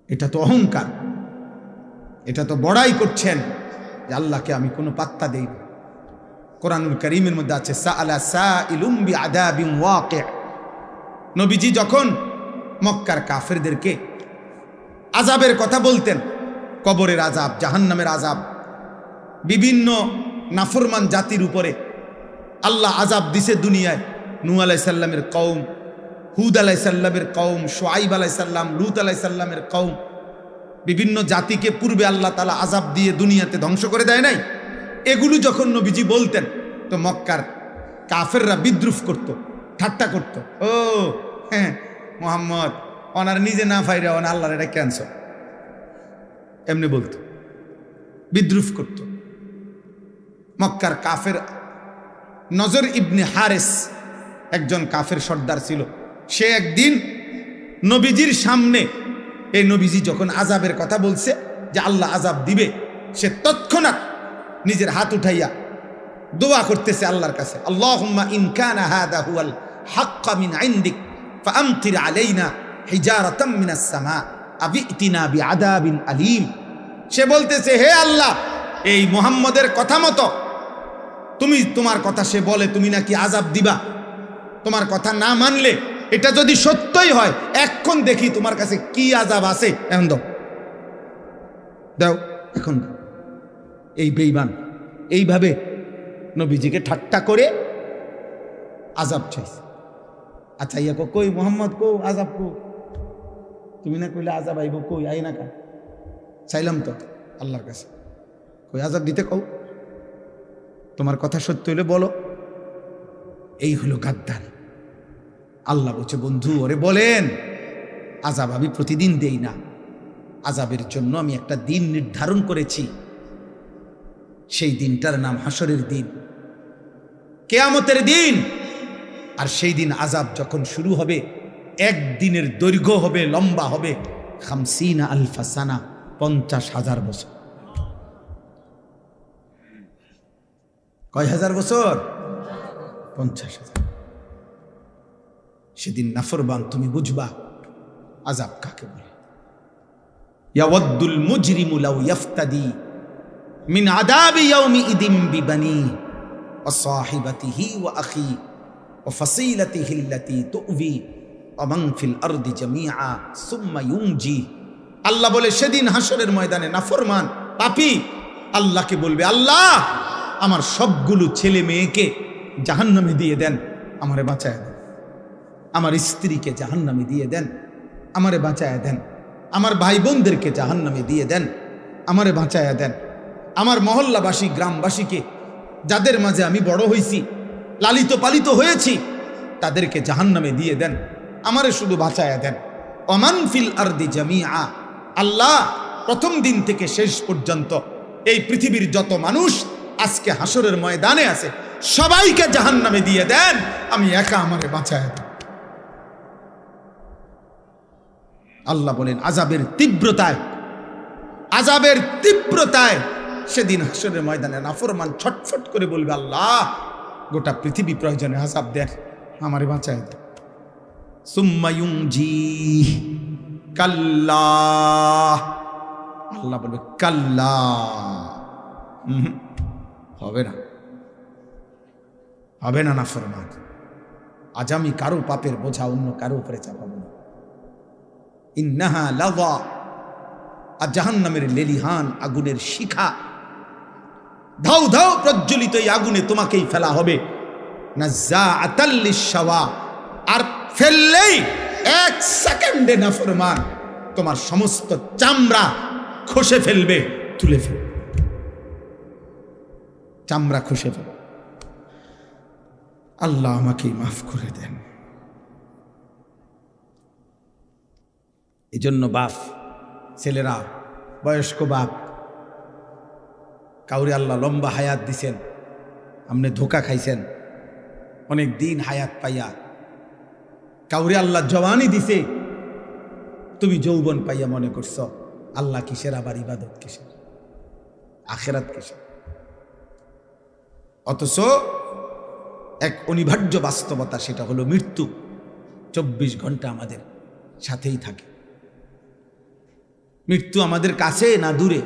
এটা তো অহংকার, এটা তো বড়াই করছেন যে আল্লাহকে আমি কোনো পাত্তা দেই না। কোরআনুল কারীমের মধ্যে আছে সাআলা সাইলুম বিআযাবিন ওয়াকি'। নবীজি যখন মক্কার কাফেরদেরকে আযাবের কথা বলতেন, কবরের আযাব, জাহান্নামের আযাব, বিভিন্ন নাফরমান জাতির উপরে আল্লাহ আযাব দিছে দুনিয়ায়। নূহ আলাইহিস সালামের কওম, হুদ আলাইহিস সালামের কওম, শুআইব আলাইহিস সালাম, লূত আলাইহিস সালামের কওম, বিভিন্ন জাতিকে পূর্বে আল্লাহ তাআলা আযাব দিয়ে দুনিয়াতে ধ্বংস করে দেয় নাই। এগুলো যখন নবীজি বলতেন তো মক্কার কাফেররা বিদ্রুপ করত, ঠাট্টা করত। ও হ্যাঁ, মুহাম্মদ ওনার নিজে না ফাইরা ওনা আল্লাহর এটা ক্যান্সার, এমনি বলতো, বিদ্রুপ করত। মক্কার কাফের নজর ইবনে হারেস একজন কাফের সর্দার ছিল। সে একদিন নবীজির সামনে, এই নবীজি যখন আযাবের কথা বলছে যে আল্লাহ আযাব দিবে, সে তৎক্ষণাৎ নিজের হাত উঠাইয়া দোয়া করতেছে আল্লাহর কাছে, আল্লাহুম্মা ইন কানা হাদা হুয়াল হাক্কা মিন ইনদিক ফাআমতির আলাইনা হিজারাতাম মিনাস সামা আবিতিনা বিআযাবিন আলীম। সে বলতেছে, হে আল্লাহ, এই মুহাম্মদের কথা মতো তুমি, তোমার কথা সে বলে তুমি নাকি আযাব দিবা, তোমার কথা না মানলে এটা যদি সত্যই হয় এখন দেখি তোমার কাছে কি আযাব আছে, এখন দাও এখন। এই বেঈমান এইভাবে নবীজিকে ঠাট্টা করে আযাব চাইছে। আচ্ছা ইয়া কই মুহাম্মদ কো আযাব কো, তুমি না কইলে আযাব আইব, কই আই না কা? চাইলাম তো আল্লাহর কাছে, কই আযাব দিতে কও, তোমার কথা সত্য হইলে বলো। এই হলো গাদ্দার। আল্লাহ বলছে, বন্ধু ওরে বলেন আযাব আমি প্রতিদিন দেই না, আযাবের জন্য আমি একটা দিন নির্ধারণ করেছি। সেই দিনটার নাম হাসরের দিন, কিয়ামতের দিন। আর সেই দিন আযাব যখন শুরু হবে, একদিনের দৈর্ঘ্য হবে, লম্বা হবে 50 আলফা সানা, 50,000 বছর। কয় হাজার বছর? 50,000। সেদিন নাফরমান তুমি বুঝবা আযাব কাকে বলে। ইয়াওয়াদ্দুল মুজরিমু লাউ ইফতাদি মিন আযাবি ইয়াউমি ইদিম বিবানি ওয়া সাহিবাতিহি ওয়া আখি ওয়া ফাসিলাতিহি আল্লাতী তু'বি ওয়া মান ফিল আরদি জামিআ সুম্মা ইউনজি। আল্লাহ বলে সেদিন হাসরের ময়দানে নাফরমান পাপী আল্লাহকে বলবে, আল্লাহ আমার সবগুলো ছেলে মেয়েকে জাহান্নামে দিয়ে দেন, আমারে বাঁচায় দেন। আমার স্ত্রীকে জাহান্নামে দিয়ে দেন, আমারে বাঁচায় দেন। আমার ভাই বোনদেরকে জাহান্নামে দিয়ে দেন, আমারে বাঁচায় দেন। আমার মহল্লাবাসী, গ্রামবাসীকে, যাদের মাঝে আমি বড় হয়েছি, লালিত পালিত হয়েছি, তাদেরকে জাহান্নামে দিয়ে দেন, আমারে শুধু বাঁচায় দেন। ওমান ফিল আরদি জামিআ। আল্লাহ প্রথম দিন থেকে শেষ পর্যন্ত এই পৃথিবীর যত মানুষ আজকে হাসরের ময়দানে আছে সবাইকে জাহান্নামে দিয়ে দেন, আমি একা আমারে বাঁচায় দেন। আল্লাহ বলেন আযাবের তীব্রতায়, আযাবের তীব্রতায় সেদিন হাসরের ময়দানে নাফরমান ছটফট করে বলবে, আল্লাহ গোটা পৃথিবী প্রয়োজনে আযাব দেন, আমারে বাঁচায় দেন। সুম্মা ইউনজি কাল্লা। আল্লাহ বলবে কাল্লা, হবে না, হবে না নাফরমান। আজ আমি কারো পাপের বোঝা অন্য কারো উপরে চাপাবো না। ইন্নাহা লাযা। আর জাহান্নামের লেলিহান আগুনের শিখা, ধাউ ধাউ প্রজ্বলিত এই আগুনে তোমাকেই ফেলা হবে। নাযাআতাল লিশাওয়া। আর ফেললেই 1 সেকেন্ডে নাফরমান তোমার সমস্ত চামড়া খসে ফেলবে, তুলে ফেলবে, চামড়া খসে ফেলবে। আল্লাহ আমাকে মাফ করে দেন। এই জন্য বাপ, ছেলেরা, বয়স্ক বাপ, কাউরে আল্লাহ লম্বা হায়াত দিছেন, আপনি ধোকা খাইছেন অনেক দিন হায়াত পাইয়া। কাউরে আল্লাহ জওয়ানি দিছে, তুমি যৌবন পাইয়া মনে করছ আল্লাহ কিসের, আবার ইবাদত কিসের, আখিরাত কিসের। অথচ এক অনিবার্য বাস্তবতা, সেটা হলো মৃত্যু 24 ঘন্টা আমাদের সাথেই থাকে। মৃত্যু আমাদের কাছে না দূরে?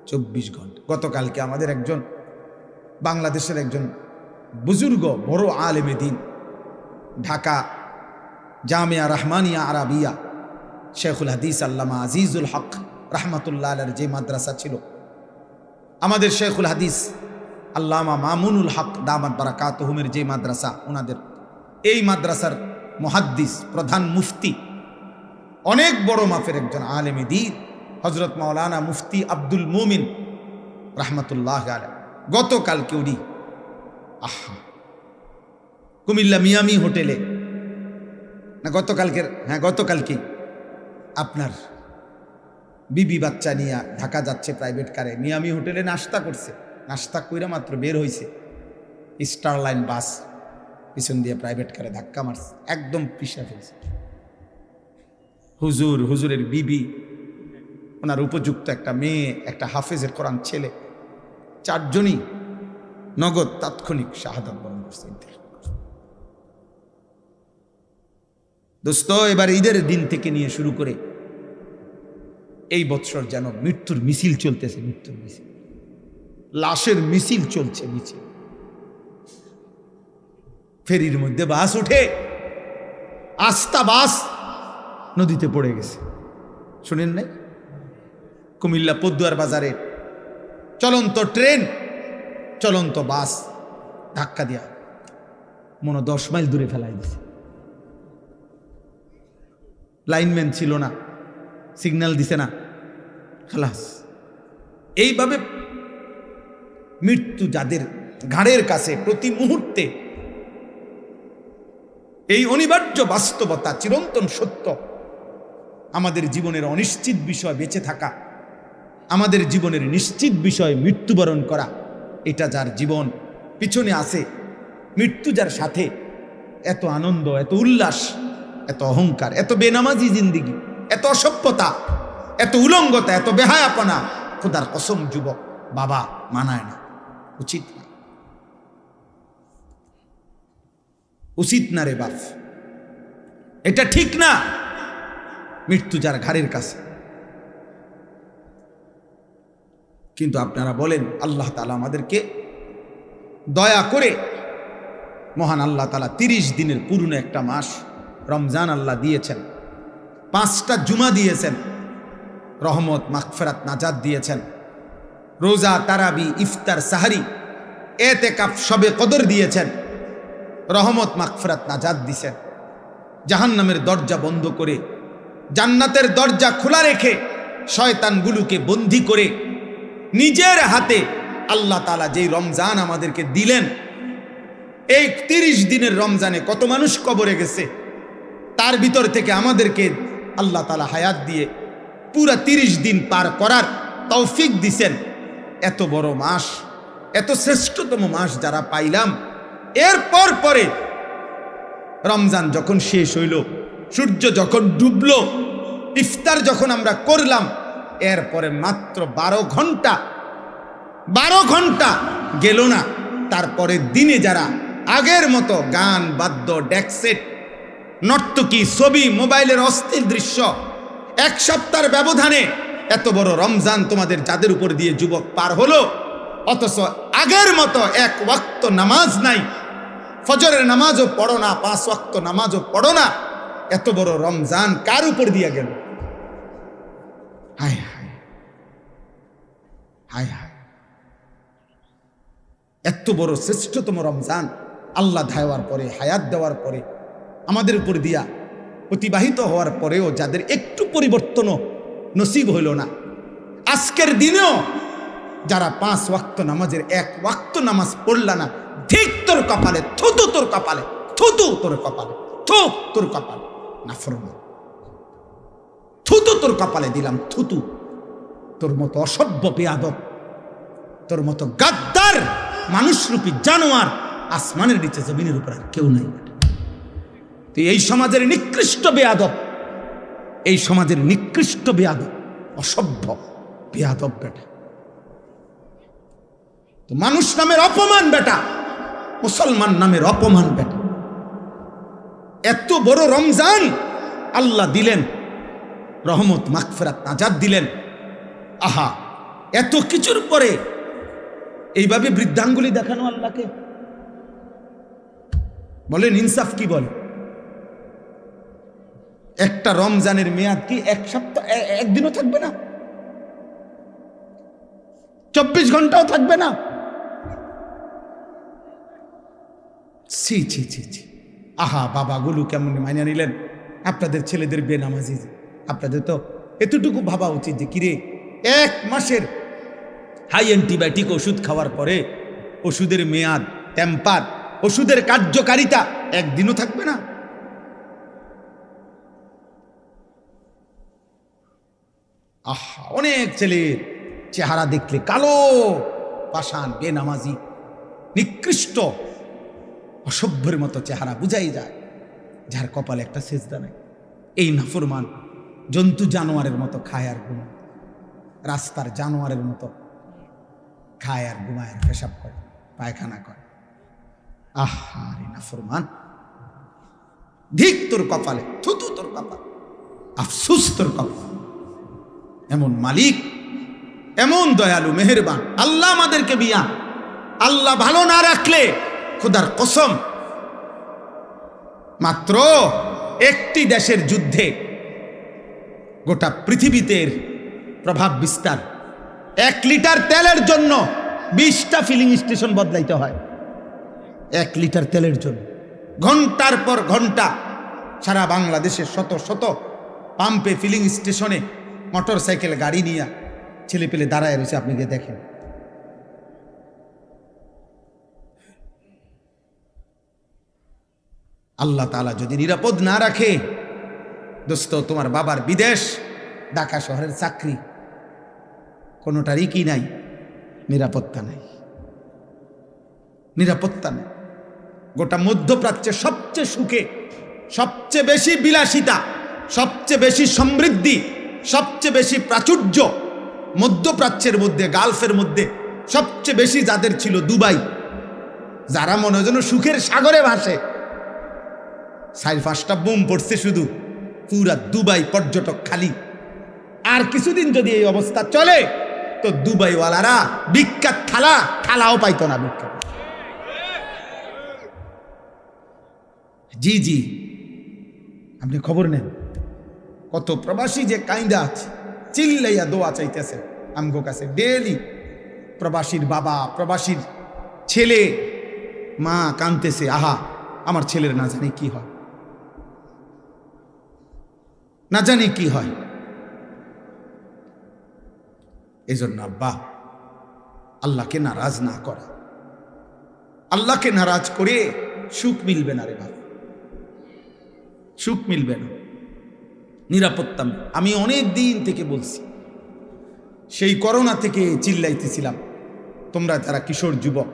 24 ঘন্টা। গতকালকে আমাদের একজন বাংলাদেশের একজন বুজুর্গ বড় আলেমে দ্বীন, ঢাকা জামিয়া রহমানিয়া আরাবিয়া শেখুল হাদিস আল্লামা আজিজুল হক রহমতুল্লাহ আলাইহির যে মাদ্রাসা ছিল, আমাদের শেখুল হাদিস আল্লামা মামুনুল হক দামাত বারাকাতুহুমের যে মাদ্রাসা, ওনাদের এই মাদ্রাসার মুহাদ্দিস, প্রধান মুফতি, অনেক বড় মাপের একজন আলেমে দ্বীন হযরত মাওলানা মুফতি আব্দুল মুমিন রহমতুল্লাহ আলাইহি গতকালকে উনি কুমিল্লা মিয়ামি হোটেলে, না গতকালকের, হ্যাঁ গতকালকে, আপনার বিবি বাচ্চা নিয়ে ঢাকা যাচ্ছে প্রাইভেট কারে, মিয়ামি হোটেলে নাস্তা করছে, নাস্তা কইরা মাত্র বের হয়েছে, স্টার লাইন বাস পিছন দিয়ে প্রাইভেট কারে ধাক্কা মারছে, একদম পিষা ফেলছে। হুজুরের বিবি, ওনার উপযুক্ত একটা মেয়ে, একটা হাফেজের কোরআন ছেলে, 4 জনই নগদ তাৎক্ষণিক শাহাদাত বরণ করছে। দোস্ত, এবার ঈদের দিন থেকে নিয়ে শুরু করে এই বৎসর যেন মৃত্যুর মিছিল চলতেছে, মৃত্যুর মিছিল, লাশের মিছিল চলছে, মিছিল। ফেরির মধ্যে বাস উঠে, আস্তা বাস নদীতে পড়ে গেছে, শুনেন নাই? কুমিল্লা পদ্মুয়ার বাজারে চলন্ত ট্রেন, চলন্ত বাস ধাক্কা দিয়া মনে 10 মাইল দূরে ফেলাই দিছে। লাইনম্যান ছিল না, সিগন্যাল দিছে না, খালাস। এইভাবে মৃত্যু যাদের ঘাড়ের কাছে প্রতি মুহূর্তে, এই অনিবার্য বাস্তবতা, চিরন্তন সত্য, আমাদের জীবনের অনিশ্চিত বিষয় বেঁচে থাকা, আমাদের জীবনের নিশ্চিত বিষয় মৃত্যুবরণ করা, এটা যার জীবন পিছনে আছে, মৃত্যু যার সাথে, এত আনন্দ, এত উল্লাস, এত অহংকার, এত বেনামাজি জিন্দিগি, এত অসভ্যতা, এত উলঙ্গতা, এত বেহায়াপনা, খোদার কসম যুবক বাবা মানায় না, উচিত না, উচিত না রে বাপ, এটা ঠিক না। মৃত্যু যার ঘাড়ের কাছে। কিন্তু আপনারা বলেন, আল্লাহ তাআলা আমাদেরকে দয়া করে, মহান আল্লাহ তাআলা 30 দিনের পুরনো একটা মাস রমজান আল্লাহ দিয়েছেন, 5টা জুমা দিয়েছেন, রহমত, মাগফিরাত, নাজাত দিয়েছেন, রোজা, তারাবি, ইফতার, সাহারি, এতেকাফ, শবে কদর দিয়েছেন, রহমত, মাগফিরাত, নাজাত দিয়েছেন। জাহান্নামের দরজা বন্ধ করে জান্নাতের দরজা খোলা রেখে শয়তানগুলোকে বন্দী করে নিজের হাতে আল্লাহ তাআলা যেই রমজান আমাদেরকে দিলেন, এই 30 দিনের রমজানে কত মানুষ কবরে গেছে, তার ভিতর থেকে আমাদেরকে আল্লাহ তাআলা হায়াত দিয়ে পুরা 30 দিন পার করার তৌফিক দিছেন। এত বড় মাস, এত শ্রেষ্ঠতম মাস যারা পাইলাম, এরপর পরে রমজান যখন শেষ হইল, সূর্য যখন ডুবলো, ইফতার যখন আমরা করলাম, এরপরে মাত্র 12 ঘন্টা গেল না, তারপরে দিনে যারা আগের মতো গান, বাদ্য, ডেকসেট, নর্তকী, ছবি, মোবাইলের অস্থির দৃশ্য, 1 সপ্তাহের ব্যবধানে এত বড় রমজান তোমাদের যাদের উপর দিয়ে যুবক পার হলো, অথচ আগের মতো 1 ওয়াক্ত নামাজ নাই, ফজরের নামাজও পড়ো না, 5 ওয়াক্ত নামাজও পড়ো না, এত বড় রমজান কার উপর দিয়ে গেল? হায় হায় হায় হায়, এত বড় শ্রেষ্ঠতম রমজান আল্লাহ দেওয়ার পরে, হায়াত দেওয়ার পরে, আমাদের উপর দিয়া অতিবাহিত হওয়ার পরেও যাদের একটু পরিবর্তনও নসিব হইল না, আজকের দিনেও যারা 5 ওয়াক্ত নামাজের 1 ওয়াক্ত নামাজ পড়লা না, ঠিক তোর কপালে, থুতু তোর কপালে, থুতু তোর কপালে, থু তোর কপালে, নাফরমান, থুতু তোর কপালে দিলাম, থুতু। তোর মতো অসভ্য বেয়াদব, তোর মতো গাদ্দার মানুষরূপী জানোয়ার আসমানের নিচে জমিনের উপর আর কেউ নাই। তুই এই সমাজের নিকৃষ্ট বেয়াদব, এই সমাজের নিকৃষ্ট বেয়াদব, অসভ্য বেয়াদব বেটা, তো মানুষ নামের অপমান বেটা, মুসলমান নামের অপমান বেটা। এত বড় রমজান আল্লাহ দিলেন, রহমত, মাগফিরাত, নাজাত দিলেন। আহা, এত কিছুর পরে এইভাবে বৃদ্ধাঙ্গুলি দেখানো আল্লাহকে, বলেন ইনসাফ কি বলে? একটা রমজানের মেয়াদ কি এক সপ্তাহ, একদিনও থাকবে না? 24 ঘন্টাও থাকবে না? ছি ছি ছি ছি। আহা, বাবাগুলো কেমন মাইনা নিলেন আপনাদের ছেলেদের বেনামাজি। আপনাদের তো এতটুকু ভাবা উচিত যে কিরে, 1 মাসের হাই অ্যান্টিবায়োটিক ওষুধ খাওয়ার পরে ওষুধের মেয়াদ, টেম্পার, ওষুধের কার্যকারিতা একদিনও থাকবে না? আহা, অনেক ছেলের চেহারা দেখলে কালো, পাষাণ, বেনামাজি, নিকৃষ্ট, অসভ্যের মতো চেহারা বুঝাই যায়, যার কপালে একটা সেজদা নাই। এই নাফরমান জন্তু জানোয়ারের মতো খায় আর ঘুমায়, রাস্তার জানোয়ারের মতো খায় আর ঘুমায় আর পেশাব করে, পায়খানা করে। আহা রে নাফরমান, ধিক তোর কপালে, থুতু তোর কপাল, আফসুস তোর কপাল। এমন মালিক, এমন দয়ালু, মেহেরবান আল্লাহ আমাদেরকে বিয়া। আল্লাহ ভালো না রাখলে খোদার কসম, মাত্র একটি দেশের যুদ্ধে গোটা পৃথিবীতে প্রভাব বিস্তার। 1 লিটার তেলের জন্য 20টা ফিলিং স্টেশন বদলাইতে হয়। 1 লিটার তেলের জন্য ঘন্টার পর ঘন্টা সারা বাংলাদেশের শত শত পাম্পে, ফিলিং স্টেশনে মোটর সাইকেল, গাড়ি নিয়ে ছেলে পেলে দাঁড়ায় রয়েছে। আপনি গিয়ে দেখেন, আল্লাহ তাআলা যদি নিরাপদ না রাখে, দোস্ত, তোমার বাবার বিদেশ, ঢাকা শহরের চাকরি, কোনোটারই কি নাই, নিরাপত্তা নাই, নিরাপত্তা নেই। গোটা মধ্যপ্রাচ্যে সবচেয়ে সুখে, সবচেয়ে বেশি বিলাসিতা, সবচেয়ে বেশি সমৃদ্ধি, সবচেয়ে বেশি প্রাচুর্য মধ্যপ্রাচ্যের মধ্যে, গালফের মধ্যে সবচেয়ে বেশি যাদের ছিল দুবাই, যারা মনে হয় যেন সুখের সাগরে ভাসে। 4-5টা বোম পড়ছে শুধু, পুরা দুবাই পর্যটক খালি। আর কিছুদিন যদি এই অবস্থা চলে তো দুবাইওয়ালারা বিখ্যাত থালাও পাইতো না। বিখ্যাত, জি জি, আপনি খবর নেন কত প্রবাসী যে কাইন্দা আছে, চিল্লাইয়া দোয়া চাইতেছে আমগো কাছে ডেলি। প্রবাসীর বাবা, প্রবাসীর ছেলে, মা কাঁদতেছে, আহা আমার ছেলের না জানি কি হয়, না জানি কি হয়। এই জন্য আব্বা, আল্লাহকে নারাজ না করা, আল্লাহকে নারাজ করে সুখ মিলবে না রে ভাই, সুখ মিলবে না, নিরাপত্তা। আমি অনেক দিন থেকে বলছি, সেই করোনা থেকে চিল্লাইতেছিলাম, তোমরা যারা কিশোর যুবক,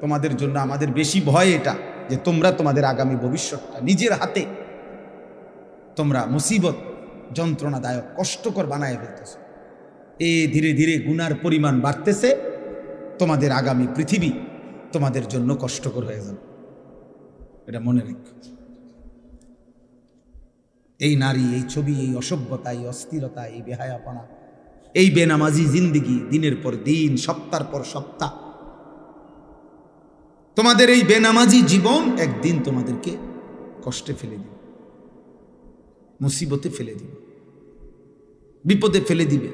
তোমাদের জন্য আমাদের বেশি ভয় এটা যে তোমরা তোমাদের আগামী ভবিষ্যৎটা নিজের হাতে তোমরা মুসিবত, যন্ত্রণাদায়ক, কষ্টকর বানায় ফেলতেছ। ধীরে ধীরে গুনার পরিমাণ বাড়তেছে, তোমাদের আগামী পৃথিবী তোমাদের জন্য কষ্টকর হয়ে যাবে, এটা মনে রেখো। এই নারী, এই ছবি, এই অসভ্যতা, এই অস্থিরতা, এই বেহায়াপনা, এই বেনামাজি জিন্দিগি, দিনের পর দিন, সপ্তাহের পর সপ্তাহ, তোমাদের এই বেনামাজি জীবন একদিন তোমাদেরকে কষ্টে ফেলে দিবে, মুসিবতে ফেলে দিবে, বিপদে ফেলে দিবে।